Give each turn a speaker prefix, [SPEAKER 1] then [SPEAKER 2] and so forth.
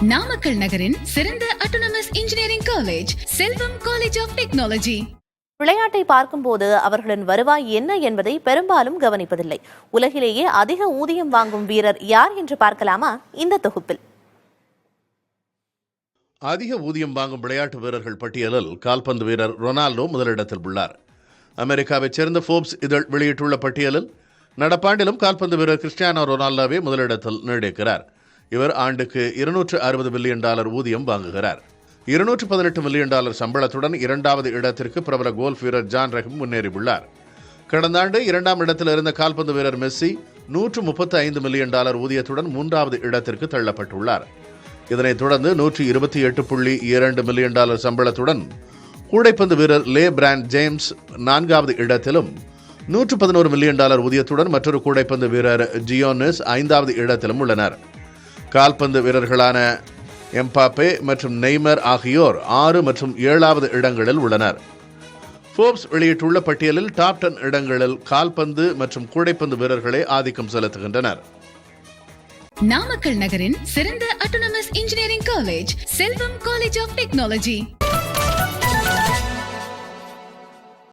[SPEAKER 1] நாமக்கல் நகரின் சிறந்த autonomous engineering college Selvam college of technology.
[SPEAKER 2] விளையாட்டை பார்க்கும்போது அவர்களின் வருவாய் என்ன என்பதை பெரும்பாலும் கவனிப்பதில்லை. உலகிலேயே அதிக ஊதியம் வாங்கும் வீரர் யார் என்று பார்க்கலாமா இந்த தொகுப்பில்?
[SPEAKER 3] அதிக ஊதியம் வாங்கும் விளையாட்டு வீரர்கள் பட்டியலில் கால்பந்து வீரர் ரொனால்டோ முதலிடத்தில் உள்ளார். அமெரிக்காவைச் சேர்ந்த ஃபோர்ப்ஸ் இதழ் வெளியிட்டுள்ள பட்டியலில் நடப்பாண்டிலும் கால்பந்து வீரர் கிறிஸ்டியானோ ரொனால்டோவே முதலிடத்தில் நீடிக்கிறார். இவர் ஆண்டுக்கு $260 மில்லியன் ஊதியம் வாங்குகிறார். $218 மில்லியன் சம்பளத்துடன் இரண்டாவது இடத்திற்கு பிரபல கோல்ஃப் வீரர் ஜான் ரஹீம் முன்னேறியுள்ளார். கடந்த ஆண்டு இரண்டாம் இடத்தில் இருந்த கால்பந்து வீரர் மெஸ்ஸி $135 மில்லியன் ஊதியத்துடன் மூன்றாவது இடத்திற்கு தள்ளப்பட்டுள்ளார். இதனைத் தொடர்ந்து $128.2 மில்லியன் சம்பளத்துடன் கூடைப்பந்து வீரர் லே பிராண்ட் ஜேம்ஸ் நான்காவது இடத்திலும், $111 மில்லியன் ஊதியத்துடன் மற்றொரு கூடைப்பந்து வீரர் ஜியோனஸ் ஐந்தாவது இடத்திலும் உள்ளனர். கால்பந்து வீரர்களான எம்பாப்பே மற்றும் நெய்மர் ஆகியோர் 6 மற்றும் 7வது இடங்களில் உள்ளனர். ஃபோர்ப்ஸ் வெளியிட்டுள்ள பட்டியலில் டாப் 10 இடங்களில் கால்பந்து மற்றும் கூடைப்பந்து வீரர்களே ஆதிக்கம் செலுத்துகின்றனர்.
[SPEAKER 1] நாமக்கல் நகரின் சிறந்த autonomous engineering college Selvam college of technology.